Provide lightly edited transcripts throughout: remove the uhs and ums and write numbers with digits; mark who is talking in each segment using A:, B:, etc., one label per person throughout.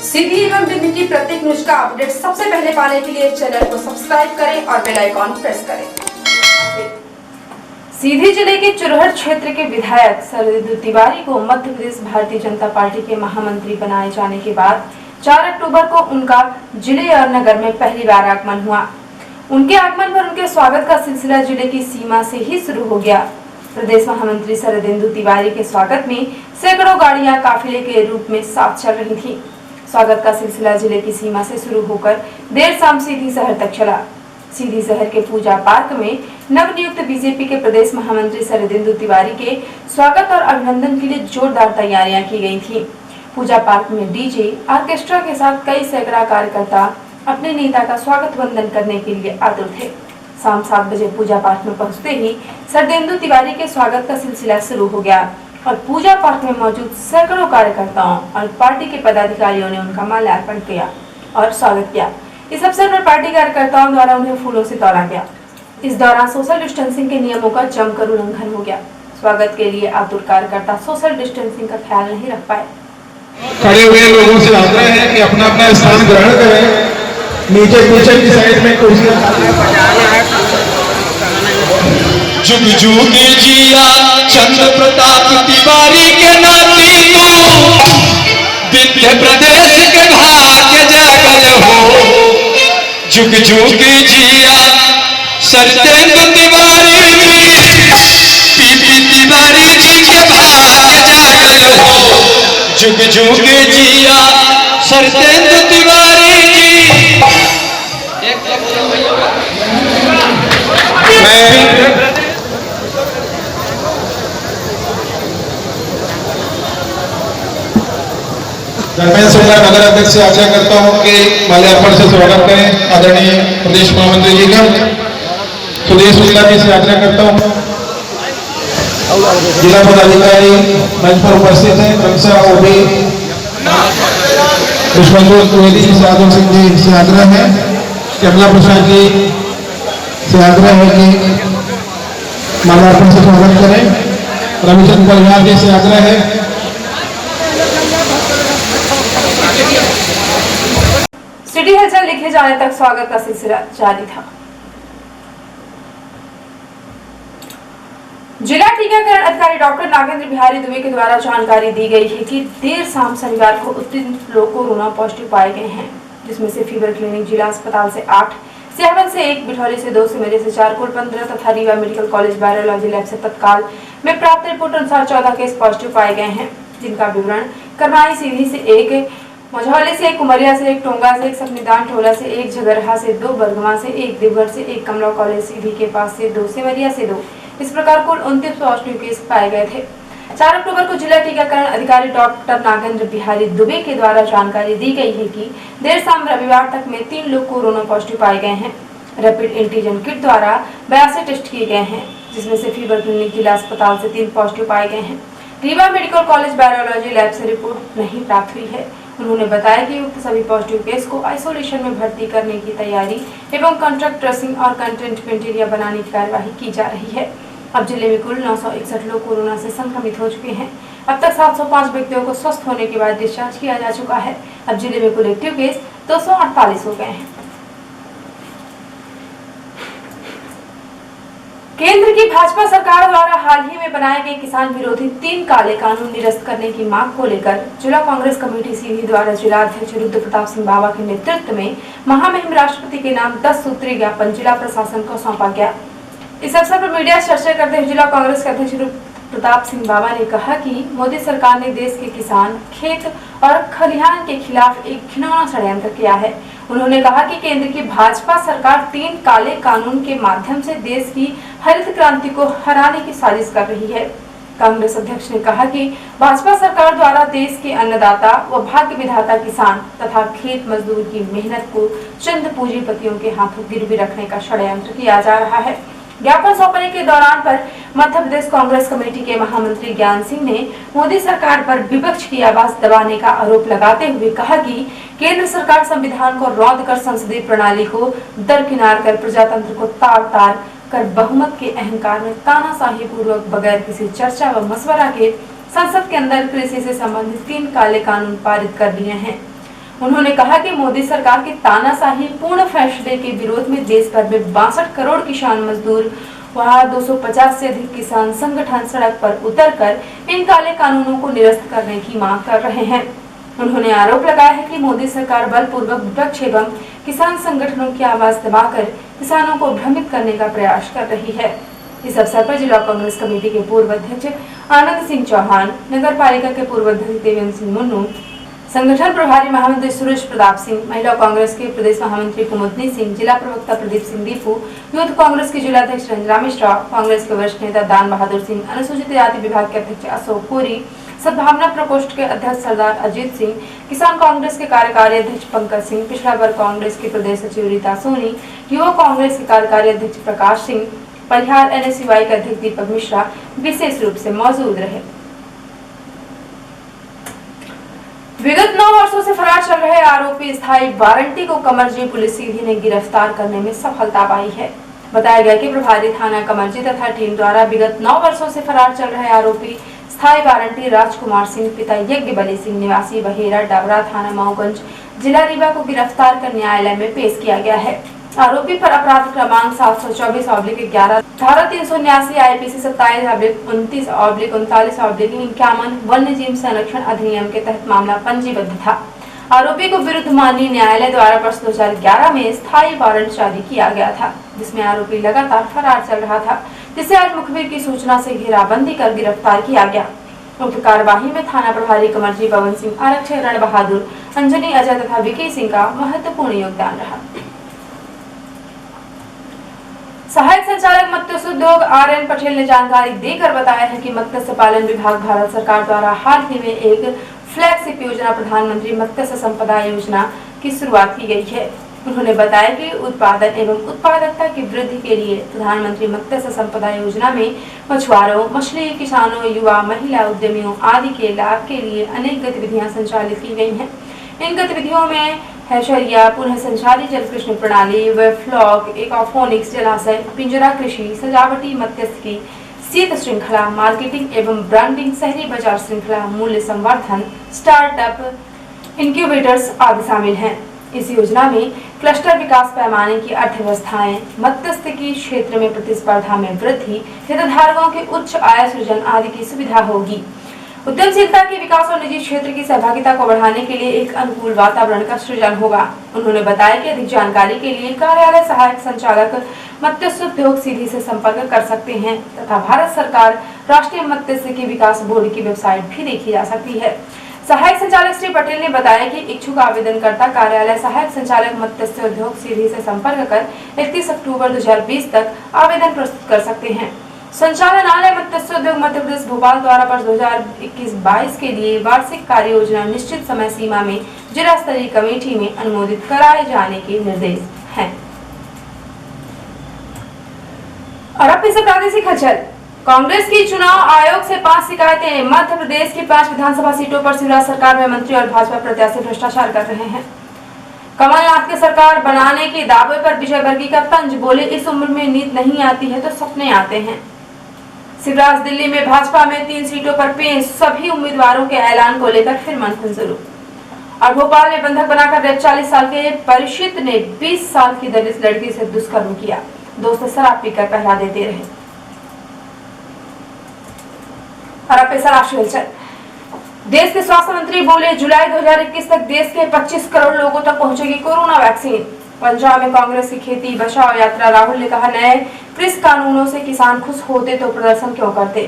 A: सीधी एवं दिल्ली की प्रत्येक न्यूज का अपडेट सबसे पहले पाने के लिए चैनल को सब्सक्राइब करें और बेल आइकॉन प्रेस करें। सीधी जिले के चुरहट क्षेत्र के विधायक शरदेंदु तिवारी को मध्य प्रदेश भारतीय जनता पार्टी के महामंत्री बनाए जाने के बाद 4 अक्टूबर को उनका जिले और नगर में पहली बार आगमन हुआ। उनके आगमन पर उनके स्वागत का सिलसिला जिले की सीमा से ही शुरू हो गया। प्रदेश महामंत्री शरदेंदु तिवारी के स्वागत में सैकड़ों गाड़ियां काफिले के रूप में साथ चल रही थीं। स्वागत का सिलसिला जिले की सीमा से शुरू होकर देर शाम सीधी शहर तक चला। सीधी शहर के पूजा पार्क में नवनियुक्त बीजेपी के प्रदेश महामंत्री शरदेंदु तिवारी के स्वागत और अभिनंदन के लिए जोरदार तैयारियां की गई थीं। पूजा पार्क में डीजे ऑर्केस्ट्रा के साथ कई सैकड़ा कार्यकर्ता अपने नेता का स्वागत वंदन करने के लिए आतुर थे। शाम 7 बजे पूजा पार्क में पहुंचते ही शरदेंदु तिवारी के स्वागत का सिलसिला शुरू हो गया और पूजा पार्क में मौजूद सैकड़ों कार्यकर्ताओं और पार्टी के पदाधिकारियों ने उनका माल्यार्पण किया और स्वागत किया। इस अवसर पर पार्टी कार्यकर्ताओं द्वारा उन्हें फूलों से तोड़ा गया। इस दौरान सोशल डिस्टेंसिंग के नियमों का जमकर उल्लंघन हो गया। स्वागत के लिए आतुर कार्यकर्ता सोशल डिस्टेंसिंग का ख्याल नहीं रख पाए।
B: खड़े हुए लोगों से आग्रह है कि अपना अपना स्थान ग्रहण करें। नीचे पीछे की साइड में कुर्सियां
C: जुग जुग जिया चंद्र प्रताप तिवारी के नाती तू विंध्य प्रदेश के भाग्य जागल हो। जुग जुग जिया शरदेंदु तिवारी पीपी तिवारी जी के भाग्य जागल हो। जुग जुग जिया शरदेंदु तिवारी जी।
B: मैं सोलह नगर अध्यक्ष से आशा करता हूं कि माल्यार्पण से स्वागत करें आदरणीय प्रदेश महामंत्री जी का। सुदेश शुक्ला जी से आग्रह करता हूं। जिला पदाधिकारी मंच पर उपस्थित हैं। क्रमशः ओबी पुष्पेंद्र द्विवेदी जी से आदम सिंह जी से आग्रह है। कमला प्रसाद जी से आग्रह है कि माल्यार्पण से स्वागत करें। रविचंद्र परिवार जी से आग्रह है।
A: सिटी हलचल लिखे जाने तक स्वागत का सिलसिला जारी था। जिला टीकाकरण अधिकारी डॉक्टर नागेंद्र बिहारी दुबे के द्वारा जानकारी दी गई है कि देर शाम शनिवार को 3 लोग कोरोना पॉजिटिव पाए गए हैं, जिसमें से फीवर क्लिनिक जिला अस्पताल से 8, सियावन से 1, बिठौली से 2, सिमरिया से 4, कुल 15 तथा Rewa medical college virology lab से तत्काल में प्राप्त रिपोर्ट अनुसार 14 केस पॉजिटिव पाए गए हैं, जिनका विवरण करनाई सीधी से 1, मझौली से 1, कुमरिया से 1, टोंगा से 1, सपनीदान टोला से 1, झगरहा से 2, बरगवा से 1, देवघर से 1, कमला कॉलेज सीधी के पास से 2, सिमरिया से 2। इस प्रकार कुल 29 पॉजिटिव केस पाए गए थे। 4 अक्टूबर को जिला टीकाकरण अधिकारी डॉक्टर नागेंद्र बिहारी दुबे के द्वारा जानकारी दी गई है कि देर शाम रविवार तक में 3 लोग कोरोना पॉजिटिव पाए गए हैं। रैपिड एंटीजन किट द्वारा 82 टेस्ट किए गए हैं, जिसमें से फीवर क्लिनिक जिला अस्पताल से 3 पॉजिटिव पाए गए हैं। Rewa medical college virology lab से रिपोर्ट नहीं प्राप्त हुई है। उन्होंने बताया कि उक्त सभी पॉजिटिव केस को आइसोलेशन में भर्ती करने की तैयारी एवं कॉन्ट्रैक्ट ट्रेसिंग और कंटेनमेंट एरिया बनाने की कार्यवाही की जा रही है। अब जिले में कुल 961 लोग कोरोना से संक्रमित हो चुके हैं। अब तक 705 व्यक्तियों को स्वस्थ होने के बाद डिस्चार्ज किया जा चुका है। अब जिले में कुल एक्टिव केस 248 हो गए हैं। केंद्र की भाजपा सरकार द्वारा हाल ही में बनाए गए किसान विरोधी 3 काले कानून निरस्त करने की मांग को लेकर जिला कांग्रेस कमेटी सीधी द्वारा जिला अध्यक्ष रुद्र प्रताप सिंह बाबा के नेतृत्व में महामहिम राष्ट्रपति के नाम 10 सूत्रीय ज्ञापन जिला प्रशासन को सौंपा गया। इस अवसर पर मीडिया से चर्चा करते हुए जिला कांग्रेस के अध्यक्ष रुद्र प्रताप सिंह बाबा ने कहा कि मोदी सरकार ने देश के किसान, खेत और खलिहान के खिलाफ एक घिनौना षड्यंत्र किया है। उन्होंने कहा कि केंद्र की भाजपा सरकार 3 काले कानून के माध्यम से देश की हरित क्रांति को हराने की साजिश कर रही है। कांग्रेस अध्यक्ष ने कहा कि भाजपा सरकार द्वारा देश के अन्नदाता व भाग्य विधाता किसान तथा खेत मजदूर की मेहनत को चंद पूंजीपतियों के हाथों गिरवी रखने का षड्यंत्र किया जा रहा है। ज्ञापन सौंपने के दौरान पर मध्य प्रदेश कांग्रेस कमेटी के महामंत्री ज्ञान सिंह ने मोदी सरकार पर विपक्ष की आवाज दबाने का आरोप लगाते हुए कहा कि केंद्र सरकार संविधान को रौंद कर संसदीय प्रणाली को दरकिनार कर प्रजातंत्र को तार तार कर बहुमत के अहंकार में तानाशाही पूर्वक बगैर किसी चर्चा व मशवरा के संसद के अंदर कृषि से संबंधित 3 काले कानून पारित कर दिए हैं। उन्होंने कहा कि मोदी सरकार के तानाशाही पूर्ण फैसले के विरोध में देश भर में 62 करोड़ किसान मजदूर वहाँ 250 से अधिक किसान संगठन सड़क पर उतरकर इन काले कानूनों को निरस्त करने की मांग कर रहे हैं। उन्होंने आरोप लगाया है कि मोदी सरकार बलपूर्वक विपक्ष एवं किसान संगठनों की आवाज दबाकर किसानों को भ्रमित करने का प्रयास कर रही है। इस अवसर पर जिला कांग्रेस कमेटी के पूर्व अध्यक्ष आनंद सिंह चौहान, नगर पालिका के पूर्व अध्यक्ष देवेंद्र सिंह मुन्नू, संगठन प्रभारी महामंत्री सुरेश प्रताप सिंह, महिला कांग्रेस के प्रदेश महामंत्री कुमुदनी सिंह, जिला प्रवक्ता प्रदीप सिंह दीपू, यूथ कांग्रेस के जिलाध्यक्ष रंजना मिश्रा, कांग्रेस के वरिष्ठ नेता दान बहादुर सिंह, अनुसूचित जाति विभाग के अध्यक्ष अशोक पुरी, सद्भावना प्रकोष्ठ के अध्यक्ष सरदार अजीत सिंह, किसान कांग्रेस के कार्यकारी अध्यक्ष पंकज सिंह, पिछड़ा वर्ग कांग्रेस के प्रदेश सचिव रीता सोनी, युवा कांग्रेस के कार्यकारी अध्यक्ष प्रकाश सिंह, परिहार NSUI के अध्यक्ष दीपक मिश्रा विशेष रूप से मौजूद रहे। विगत 9 वर्षों से फरार चल रहे आरोपी स्थायी वारंटी को कमरजी पुलिस सीधी ने गिरफ्तार करने में सफलता पाई है। बताया गया कि प्रभारी थाना कमरजी तथा टीम द्वारा विगत 9 वर्षों से फरार चल रहे आरोपी स्थायी वारंटी राजकुमार सिंह पिता यज्ञ बली सिंह निवासी बहेरा डबरा थाना मऊगंज जिला रीवा को गिरफ्तार कर न्यायालय में पेश किया गया है। आरोपी पर अपराध क्रमांक 724/11 धारा 379 IPC 27/29/39/51 वन्य जीव संरक्षण अधिनियम के तहत मामला पंजीबद्ध था। आरोपी को विरुद्ध माननीय न्यायालय द्वारा वर्ष 2011 में स्थायी वारंट जारी किया गया था, जिसमें आरोपी लगातार फरार चल रहा था, जिसे आज मुखबिर की सूचना से घेराबंदी कर गिरफ्तार किया गया। उक्त कार्यवाही में थाना प्रभारी कमरजी पवन सिंह, आरक्षक रण बहादुर, अंजनी अजय तथा विकी सिंह का महत्वपूर्ण योगदान रहा। सहायक संचालक मत्स्य उद्योग RN पटेल ने जानकारी देकर बताया है कि मत्स्य पालन विभाग भारत सरकार द्वारा हाल ही में एक फ्लैगशिप योजना प्रधानमंत्री मत्स्य संपदा योजना की शुरुआत की गई है। उन्होंने बताया कि उत्पादन एवं उत्पादकता की वृद्धि के लिए प्रधानमंत्री मत्स्य संपदा योजना में मछुआरों, मछली किसानों, युवा, महिला उद्यमियों आदि के लाभ के लिए अनेक गतिविधियां संचालित की गई हैं। इन गतिविधियों में हैचरिया, पुनः संचारी जल कृषि प्रणाली, वेफ्लॉग, एक्वाफोनिक्स, जलाशय, पिंजरा कृषि, सजावटी मत्स्यिकी, शीत श्रृंखला, मार्केटिंग एवं ब्रांडिंग, शहरी बाजार श्रृंखला, मूल्य संवर्धन, स्टार्टअप, इंक्यूबेटर्स आदि शामिल हैं। इस योजना में क्लस्टर विकास पैमाने की अर्थव्यवस्थाएं, मत्स्यिकी क्षेत्र में प्रतिस्पर्धा में वृद्धि, हितधारकों के उच्च आय सृजन आदि की सुविधा होगी। उद्यमशीलता के विकास और निजी क्षेत्र की सहभागिता को बढ़ाने के लिए एक अनुकूल वातावरण का सृजन होगा। उन्होंने बताया कि अधिक जानकारी के लिए कार्यालय सहायक संचालक मत्स्य उद्योग सीधी से संपर्क कर सकते हैं तथा भारत सरकार राष्ट्रीय मत्स्यिकी विकास बोर्ड की वेबसाइट भी देखी जा सकती है। सहायक संचालक श्री पटेल ने बताया कि इच्छुक आवेदनकर्ता कार्यालय सहायक संचालक मत्स्य उद्योग सीधी से संपर्क कर 31 अक्टूबर 2020 तक आवेदन प्रस्तुत कर सकते हैं। संचालनालय मत्स्य उद्योग मध्य प्रदेश भोपाल द्वारा वर्ष 2021-22 के लिए वार्षिक कार्य योजना निश्चित समय सीमा में जिला स्तरीय कमेटी में अनुमोदित कराए जाने के निर्देश हैं। और अब से प्रादेशिक हलचल। कांग्रेस की चुनाव आयोग से 5 शिकायतें। मध्य प्रदेश की 5 विधानसभा सीटों पर शिवराज सरकार में मंत्री और भाजपा प्रत्याशी भ्रष्टाचार कर रहे हैं। कमलनाथ की सरकार बनाने के दावे पर विजय वर्गीय का तंज, बोले इस उम्र में नींद नहीं आती है तो सपने आते हैं। शिवराज दिल्ली में भाजपा में 3 सीटों पर पेश, सभी उम्मीदवारों के ऐलान को लेकर फिर मंथन शुरू। और भोपाल में बंधक बनाकर 40 साल के परिचित ने 20 साल की दलित लड़की से दुष्कर्म किया, दोस्त शराब पीकर पहरा देते रहे। और अब पैसा राष्ट्रीय हलचल। देश के स्वास्थ्य मंत्री बोले जुलाई 2021 तक देश के 25 करोड़ लोगों तक पहुंचेगी कोरोना वैक्सीन। पंजाब में कांग्रेस की खेती बचाओ यात्रा, राहुल ने कहा नए कृषि कानूनों से किसान खुश होते तो प्रदर्शन क्यों करते।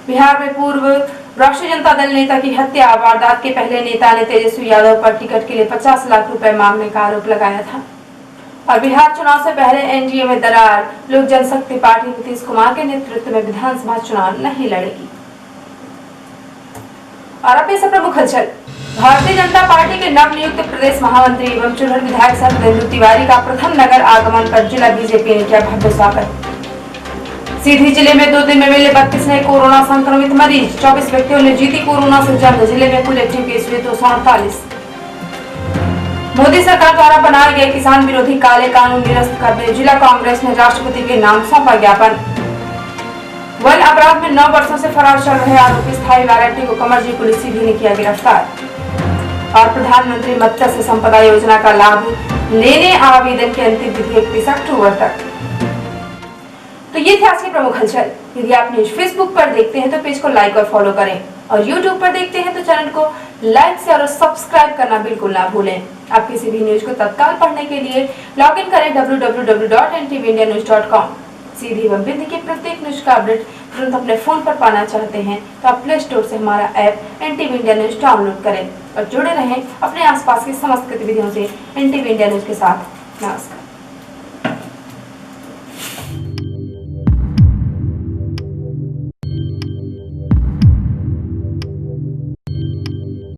A: बिहार में पूर्व राष्ट्रीय जनता दल नेता की हत्या, वारदात के पहले नेता ने तेजस्वी यादव पर टिकट के लिए 50 लाख रुपए मांगने का आरोप लगाया था। और बिहार चुनाव से पहले एनडीए में दरार, लोक जनशक्ति पार्टी नीतीश कुमार के नेतृत्व में विधानसभा चुनाव नहीं लड़ेगी। और अब इस प्रमुख हलचल। भारतीय जनता पार्टी के नवनियुक्त प्रदेश महामंत्री एवं चुनर विधायक सत्येंद्र तिवारी का प्रथम नगर आगमन पर जिला बीजेपी ने किया भव्य स्वागत। सीधी जिले में 2 दिन में मिले 32 नए कोरोना संक्रमित मरीज, 24 व्यक्तियों ने जीती कोरोना से जंग। जिले में कुल एक्टिव केस हुए 248। मोदी सरकार द्वारा बनाए गए किसान विरोधी काले कानून निरस्त करने जिला कांग्रेस ने राष्ट्रपति के नाम सौंपा ज्ञापन। वन अपराध में 9 वर्षों से फरार चल रहे आरोपी स्थायी वारंटी को कमरजी पुलिस सीधी ने किया गिरफ्तार। और प्रधानमंत्री मत्स्य संपदा योजना का लाभ लेने आवेदन की अंतिम तिथि 31 अक्टूबर तक। तो ये थे आज के प्रमुख हलचल। यदि आप न्यूज फेसबुक पर देखते हैं तो पेज को लाइक और फॉलो करें, और यूट्यूब पर देखते हैं तो चैनल को लाइक शेयर और सब्सक्राइब करना बिल्कुल ना भूलें। आप किसी भी न्यूज को तत्काल पढ़ने के लिए लॉग इन करें www.ntvindianews.com। सीधी एवं बिंदी के प्रत्येक न्यूज का अपडेट तुरंत अपने फोन पर पाना चाहते हैं तो आप प्ले स्टोर से हमारा app NTV India news download करें और जुड़े रहें अपने आसपास की समस्त गतिविधियों से NTV इंडिया न्यूज के साथ। नमस्कार।